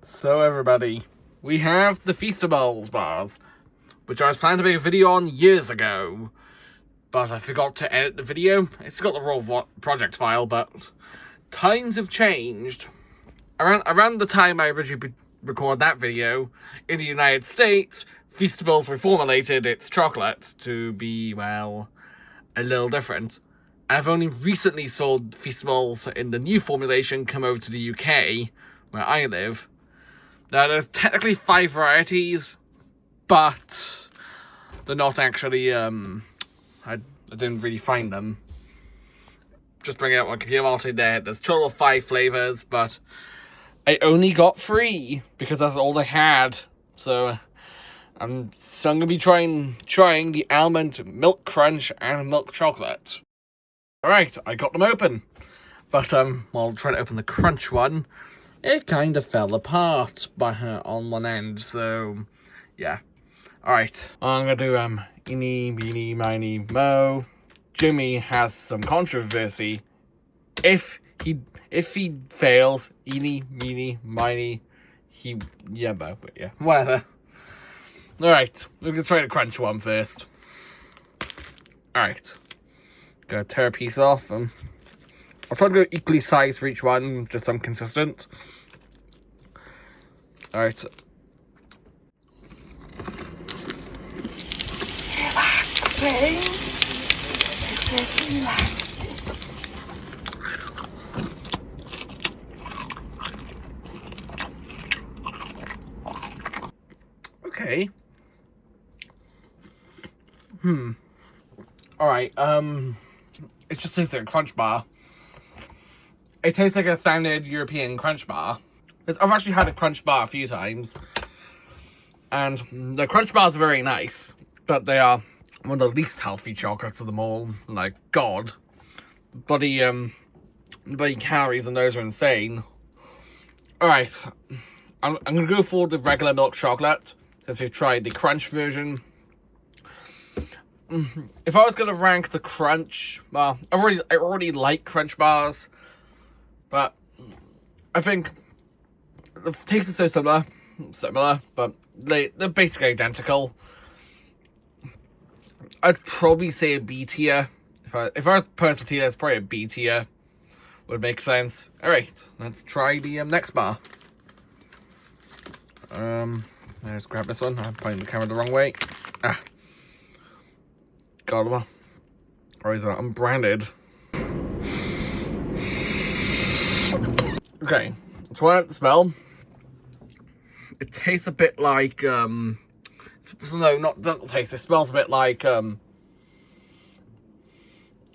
So everybody, we have the Feastables bars, which I was planning to make a video on years ago, but I forgot to edit the video. It's got the raw project file, but times have changed. Around the time I originally recorded that video, in the United States, Feastables reformulated its chocolate to be, well, a little different. I've only recently sold Feastables in the new formulation come over to the UK, where I live. Now, there's technically 5 varieties, but they're not actually, I didn't really find them. Just bringing up my computer multi there. There's a total of 5 flavors, but I only got 3 because that's all they had. So I'm going to be trying the almond milk crunch and milk chocolate. Alright, I got them open. But while trying to open the crunch one, it kind of fell apart on one end, so yeah. Alright, I'm gonna do eeny, meeny, miny, mo. Jimmy has some controversy. If he fails, eeny, meeny, miny, mo, but yeah, whatever. Alright, we're gonna try the crunch one first. Alright, gonna tear a piece off. I'll try to go equally sized for each one, just so I'm consistent. Alright. Okay. Alright, it just tastes like a crunch bar. It tastes like a standard European crunch bar. I've actually had a crunch bar a few times. And the crunch bars are very nice. But they are one of the least healthy chocolates of them all. Like, God. Bloody calories in those are insane. Alright. I'm going to go for the regular milk chocolate. Since we've tried the crunch version. If I was going to rank the crunch... Well, I already like crunch bars. But I think the taste is so similar, but they're basically identical. I'd probably say a B tier. If I was personal tier, it's probably a B tier. Would make sense. Alright, let's try the next bar. Let's grab this one. I'm pointing the camera the wrong way. God, or is that unbranded? Okay, so I have to smell. It tastes a bit like, no, doesn't taste, it smells a bit like, it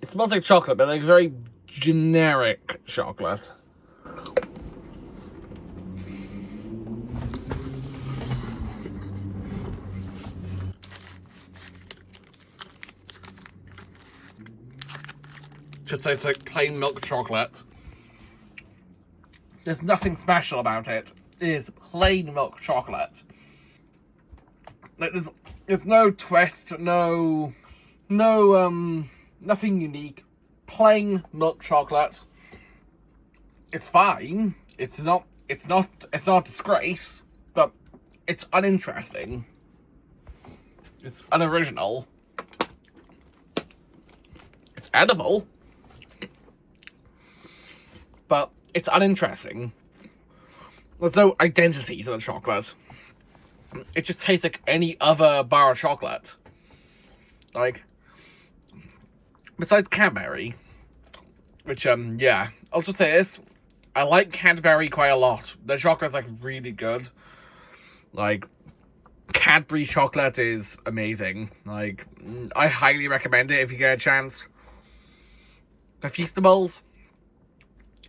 smells like chocolate, but like very generic chocolate. Should say it's like plain milk chocolate. There's nothing special about it. It is plain milk chocolate. Like there's no twist, no nothing unique. Plain milk chocolate. It's fine. It's not a disgrace, but it's uninteresting. It's unoriginal. It's edible. But it's uninteresting. There's no identity to the chocolate. It just tastes like any other bar of chocolate. Like, besides Cadbury, which, yeah, I'll just say this. I like Cadbury quite a lot. Their chocolate's, like, really good. Like, Cadbury chocolate is amazing. Like, I highly recommend it if you get a chance. The Feastables,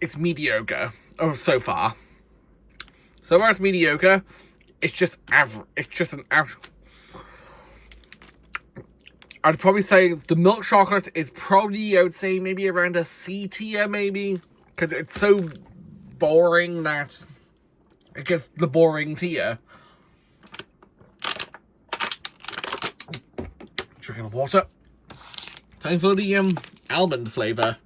it's mediocre. Oh, so far. So far it's mediocre. It's just average. It's just an average. I'd probably say the milk chocolate is probably, I would say, maybe around a C tier, maybe. Because it's so boring that it gets the boring tier. Drinking water. Time for the almond flavour.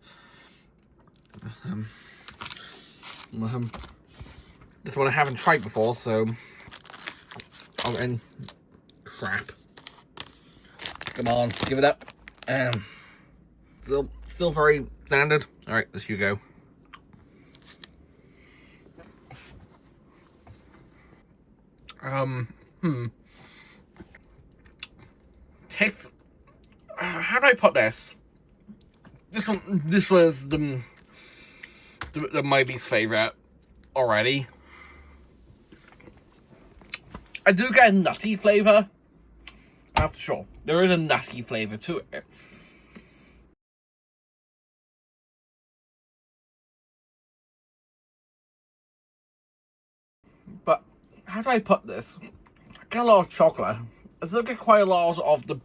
This one I haven't tried before, so... Oh, and crap. Come on, give it up. Still very standard. Alright, this you go. Tastes... how do I put this? This was my least favourite already. I do get a nutty flavour. That's for sure. There is a nutty flavour to it. But how do I put this? I get a lot of chocolate. I still get quite a lot of the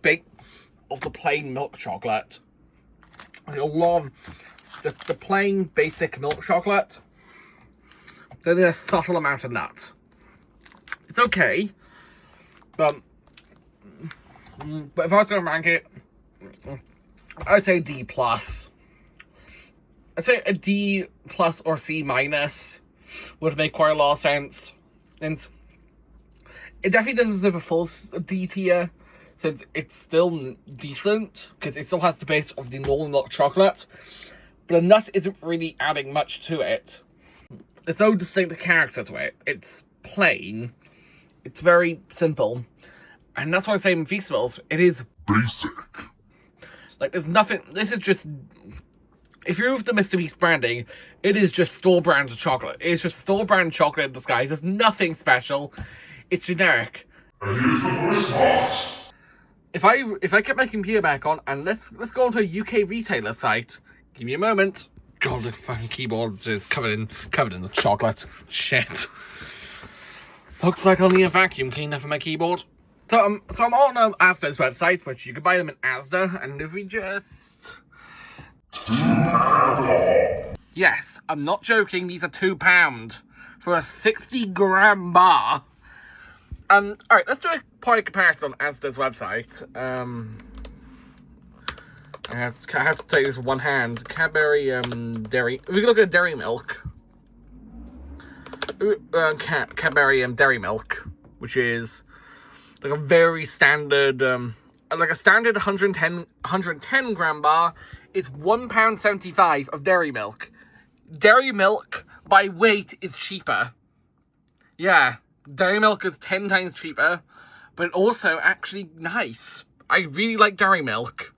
plain milk chocolate. I love the plain basic milk chocolate. Then there's a subtle amount of nut. It's okay, but if I was going to rank it, I'd say D+. I'd say a D+ or C- would make quite a lot of sense. And it definitely doesn't deserve a full D tier, since it's still decent, because it still has the base of the normal milk chocolate, but the nut isn't really adding much to it. There's no distinct character to it. It's plain. It's very simple. And that's why I say in Feastables, it is basic. Like, there's nothing... This is just... If you remove the Mr. Beast branding, it is just store-brand chocolate. It is just store-brand chocolate in disguise. There's nothing special. It's generic. And here's the worst part. If I get my computer back on, and let's go onto a UK retailer site. Give me a moment. God, the fucking keyboard is covered in the chocolate. Shit. Looks like I'll need a vacuum cleaner for my keyboard. So I'm on Asda's website, which you can buy them in Asda, and if we just... Yes, I'm not joking, these are £2 for a 60-gram bar. Alright, let's do a point comparison on Asda's website. I have to take this with one hand. Cadbury, dairy... We can look at dairy milk. Cadbury, dairy milk, which is like a very standard, like a standard 110 gram bar is £1.75 of dairy milk. Dairy milk by weight is cheaper. Yeah, dairy milk is 10 times cheaper, but also actually nice. I really like dairy milk.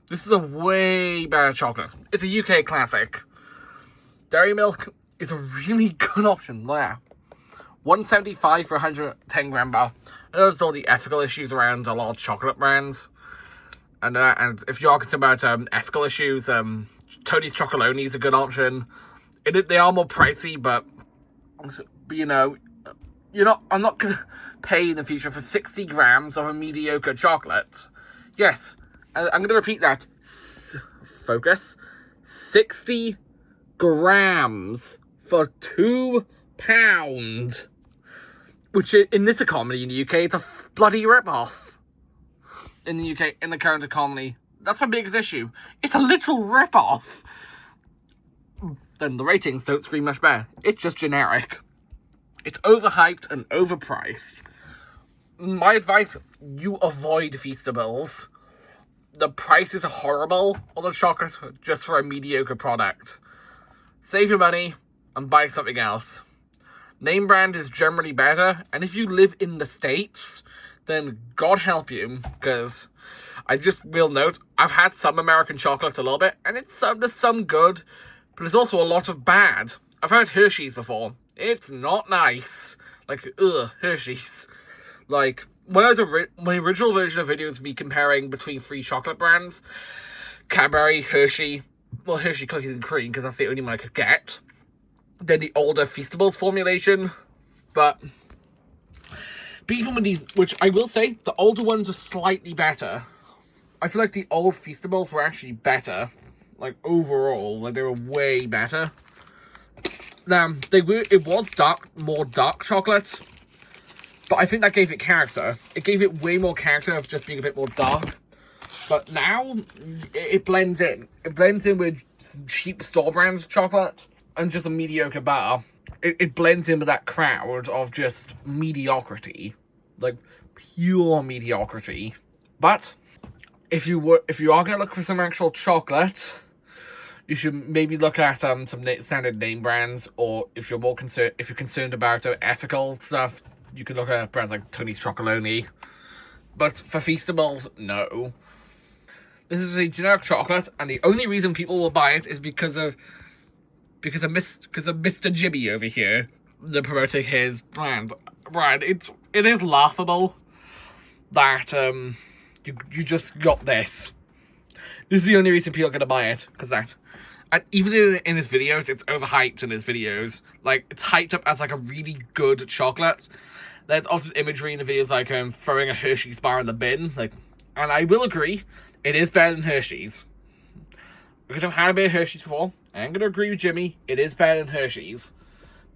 This is a way better chocolate. It's a UK classic. Dairy milk is a really good option. Yeah. $1.75 for a 110 gram bar. I know there's all the ethical issues around a lot of chocolate brands. And if you are concerned about ethical issues, Tony's Chocolonely is a good option. They are more pricey, but you know, I'm not going to pay in the future for 60 grams of a mediocre chocolate. Yes, I'm going to repeat that. Focus. 60 grams for £2. Which, in this economy in the UK, it's a bloody rip-off. In the UK, in the current economy. That's my biggest issue. It's a literal rip-off. Then the ratings don't scream much better. It's just generic. It's overhyped and overpriced. My advice, you avoid Feastables. The prices are horrible on the chocolate just for a mediocre product. Save your money and buy something else. Name brand is generally better, and if you live in the States, then God help you, because I just will note, I've had some American chocolate a little bit, and there's some good, but there's also a lot of bad. I've had Hershey's before. It's not nice. Like, Hershey's. Like, when I was my original version of videos me comparing between 3 chocolate brands, Cadbury, Hershey, well, Hershey Cookies and Cream, because that's the only one I could get. Then the older Feastables formulation, but even with these, which I will say, the older ones were slightly better. I feel like the old Feastables were actually better, like overall, like they were way better. It was more dark chocolate, but I think that gave it character. It gave it way more character of just being a bit more dark. But now, it blends in. It blends in with cheap store brand chocolate and just a mediocre bar. it blends in with that crowd of just mediocrity, like pure mediocrity. But if you are gonna look for some actual chocolate, you should maybe look at some standard name brands, or if you're concerned about ethical stuff, you can look at brands like Tony's Chocolonely. But for Feastables, no. This is a generic chocolate, and the only reason people will buy it is because of Mr. Jimmy over here, the promoting his brand. It is laughable that you just got this. This is the only reason people are gonna buy it, because that. And even in his videos, it's overhyped in his videos. Like, it's hyped up as like a really good chocolate. There's often imagery in the videos like throwing a Hershey's bar in the bin. Like, and I will agree, it is better than Hershey's. Because I've had a bit of Hershey's before. I'm going to agree with Jimmy, it is better than Hershey's.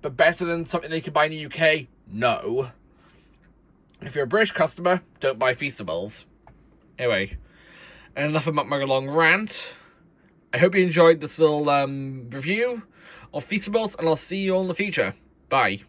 But better than something they can buy in the UK? No. If you're a British customer, don't buy Feastables. Anyway, enough about my long rant. I hope you enjoyed this little review of Feastables, and I'll see you all in the future. Bye.